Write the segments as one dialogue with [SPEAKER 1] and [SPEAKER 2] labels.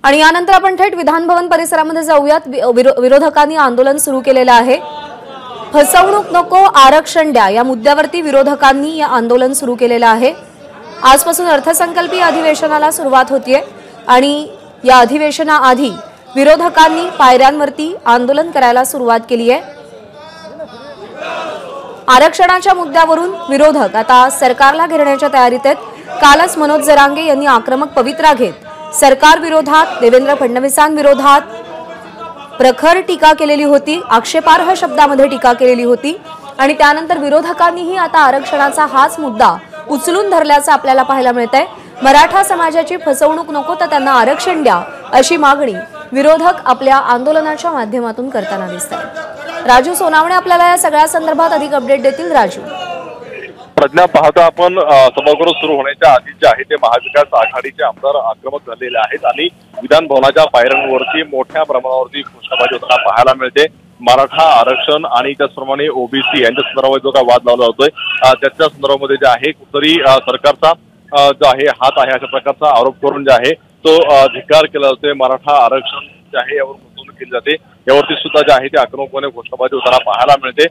[SPEAKER 1] आणि यानंतर आपण थेट विधान भवन परिसरामध्ये जाऊयात। विरोधकांनी आंदोलन सुरू केलेलं आहे। फसवणूक नको आरक्षण द्या या मुद्द्यावरती विरोधकांनी आंदोलन सुरू केलेलं आहे। आजपासून अर्थसंकल्पीय अधिवेशनाला सुरुवात होतीये आणि या अधिवेशनाआधी विरोधकांनी पायऱ्यांवरती आंदोलन करायला सुरुवात केली आहे। आरक्षणाच्या मुद्द्यावरून विरोधक आता सरकारला घेरण्याच्या तयारीत आहेत। कालच मनोज जरांगे यांनी आक्रमक पवित्रा घेत सरकार विरोधात, देवेंद्र फडणवीसांविरोधात प्रखर टीका केलेली होती, आक्षेपार्ह शब्दामध्ये टीका केलेली होती आणि त्यानंतर विरोधकांनीही आता आरक्षणाचा हाच मुद्दा उचलून धरल्याचं आपल्याला पाहायला मिळतंय। मराठा समाजाची फसवणूक नको तर त्यांना आरक्षण द्या अशी मागणी विरोधक आपल्या आंदोलनाच्या माध्यमातून करताना दिसतात। राजू सोनावणे आपल्याला या सगळ्या संदर्भात अधिक अपडेट देतील। राजू,
[SPEAKER 2] प्रज्ञा, पाहता आपण सभागृह सुरू होण्याच्या आधी जे आहे ते महाविकास आघाडीचे आमदार आक्रमक झालेले आहेत आणि विधान भवनाच्या पायऱ्यांवरती मोठ्या प्रमाणावरती घोषणाबाजी होताना पाहायला मिळते। मराठा आरक्षण आणि त्याचप्रमाणे ओबीसी यांच्या संदर्भात जो काय वाद लावला जातोय त्याच्या संदर्भामध्ये जे आहे कुठेतरी सरकारचा जो आहे हात आहे अशा प्रकारचा आरोप करून जे आहे तो धिक्कार केला जातोय। मराठा आरक्षण जे आहे यावर गुंतवणूक केली जाते, यावरती सुद्धा जे आहे ते आक्रमकपणे घोषणाबाजी होताना पाहायला मिळते।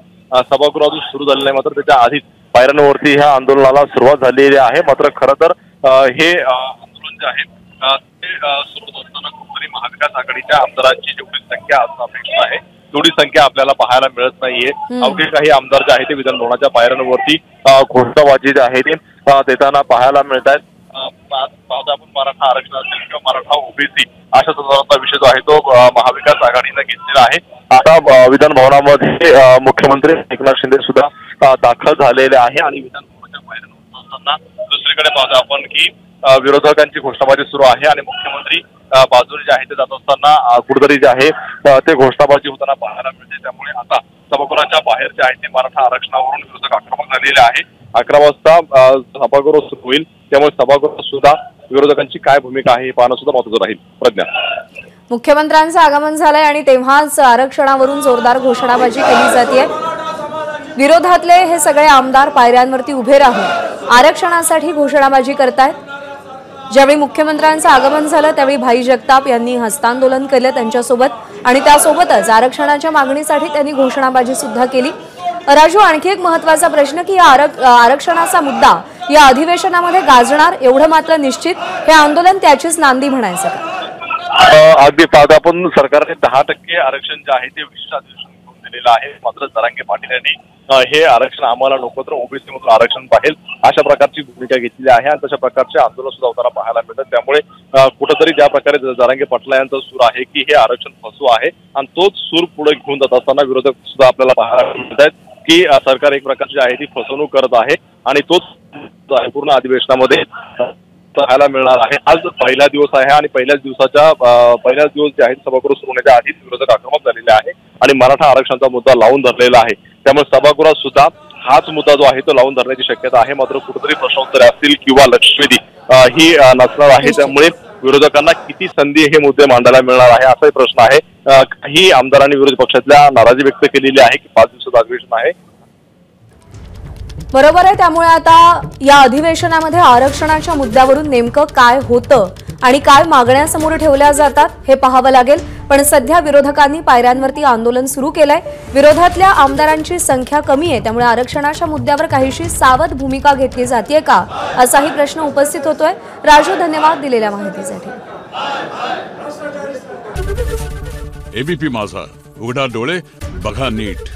[SPEAKER 2] सभागृह अजून सुरू झालेलं आहे, मात्र त्याच्या आधीच पायऱ्यांवरती ह्या आंदोलनाला सुरुवात झालेली आहे। मात्र खरं तर हे आंदोलन जे आहे ते सुरू असताना कुठेतरी महाविकास आघाडीच्या आमदारांची जेवढी संख्या असणं अपेक्षित आहे तेवढी संख्या आपल्याला पाहायला मिळत नाहीये। अवघे काही आमदार जे आहे ते विधान भवनाच्या पायऱ्यांवरती घोषणाबाजी जे आहे ते देताना पाहायला मिळत आहेत। आपण मराठा आरक्षण असेल किंवा मराठा ओबीसी अशा संदर्भातला विषय जो आहे तो महाविकास आघाडीने घेतलेला आहे। आता विधान भवनामध्ये मुख्यमंत्री एकनाथ शिंदे सुद्धा दाखल झालेले आहे आणि विधान भवनाच्या पायऱ्यांवर असताना दुसरीकडे पाहतो आपण की विरोधकांची घोषणाबाजी सुरू आहे आणि मुख्यमंत्री बाजूने जे आहे ते जात असताना कुठेतरी जे आहे ते घोषणाबाजी होताना पाहायला मिळते। त्यामुळे आता सभागृहाच्या बाहेर जे आहे ते मराठा आरक्षणावरून विरोधक आक्रमक झालेले आहे। 11 वाजता सभागृह सुरू होईल, त्यामुळे सभागृहात सुद्धा विरोधकांची काय भूमिका आहे हे पाहणं सुद्धा महत्त्वाचं राहील। प्रज्ञा,
[SPEAKER 1] मुख्यमंत्र्यांचं आगमन झालंय आणि तेव्हाच आरक्षणावरून जोरदार घोषणाबाजी केली जाते। विरोधातले हे सगळे आमदार पायऱ्यांवरती उभे राहून आरक्षणासाठी घोषणाबाजी करतायत। ज्यावेळी मुख्यमंत्र्यांचं आगमन झालं त्यावेळी भाई जगताप यांनी हस्तांदोलन केलं त्यांच्यासोबत आणि त्यासोबतच आरक्षणाच्या मागणीसाठी त्यांनी घोषणाबाजी सुद्धा केली। राजू, आणखी एक महत्त्वाचा प्रश्न की आरक्षणाचा मुद्दा या अधिवेशनामध्ये गाजणार एवढं मात्र निश्चित, हे आंदोलन त्याचीच नांदी म्हणायचं का?
[SPEAKER 2] अगदी पाहता आपण सरकारने 10% आरक्षण जे आहे ते विशेष अधिवेशन करून दिलेलं आहे। मात्र जरांगे पाटील यांनी हे आरक्षण आम्हाला नको तर ओबीसी मधून आरक्षण पाहिजे अशा प्रकारची भूमिका घेतलेली आहे आणि तशा प्रकारचे आंदोलन सुद्धा होताना पाहायला मिळतात। त्यामुळे कुठेतरी ज्या प्रकारे जरांगे पाटील यांचा सूर आहे की हे आरक्षण फसवू आहे आणि तोच सूर पुढे घेऊन जात असताना विरोधक सुद्धा आपल्याला पाहायला मिळत आहेत की सरकार एक प्रकारची आहे ती फसवणूक करत आहे आणि तोच पूर्ण अधिवेशनामध्ये पाहायला मिळणार आहे। आज पहिला दिवस आहे आणि पहिल्याच दिवस जे आहे सभागृह सुरू होण्याच्या आधीच विरोधक आक्रमक झालेले आहे आणि मराठा आरक्षणाचा मुद्दा लावून धरलेला आहे। त्यामुळे सभागृहात सुद्धा हाच मुद्दा जो आहे तो लावून धरण्याची शक्यता आहे। मात्र कुठेतरी प्रश्नोत्तरे असतील किंवा लक्षवेधी ही नसणार आहे। त्यामुळे विरोधकांना किती संधी हे मुद्दे मांडायला मिळणार आहे असाही प्रश्न आहे। काही आमदारांनी विरोधी पक्षातल्या नाराजी व्यक्त केलेली आहे की 5 दिवसाचं अधिवेशन आहे।
[SPEAKER 1] बरोबर आहे, त्यामुळे आता या अधिवेशनामध्ये आरक्षणाच्या मुद्द्यावरून नेमकं काय होतं आणि काय मागण्या समोर ठेवल्या जातात हे पाहावं लागेल। पण सध्या विरोधकांनी पायऱ्यांवरती आंदोलन सुरू केलंय। विरोधातल्या आमदारांची संख्या कमी आहे, त्यामुळे आरक्षणाच्या मुद्द्यावर काहीशी सावध भूमिका घेतली जाते का असाही प्रश्न उपस्थित होतोय। राजू, धन्यवाद दिलेल्या माहितीसाठी।
[SPEAKER 3] एबीपी माझा, उघडा डोळे बघा नीट।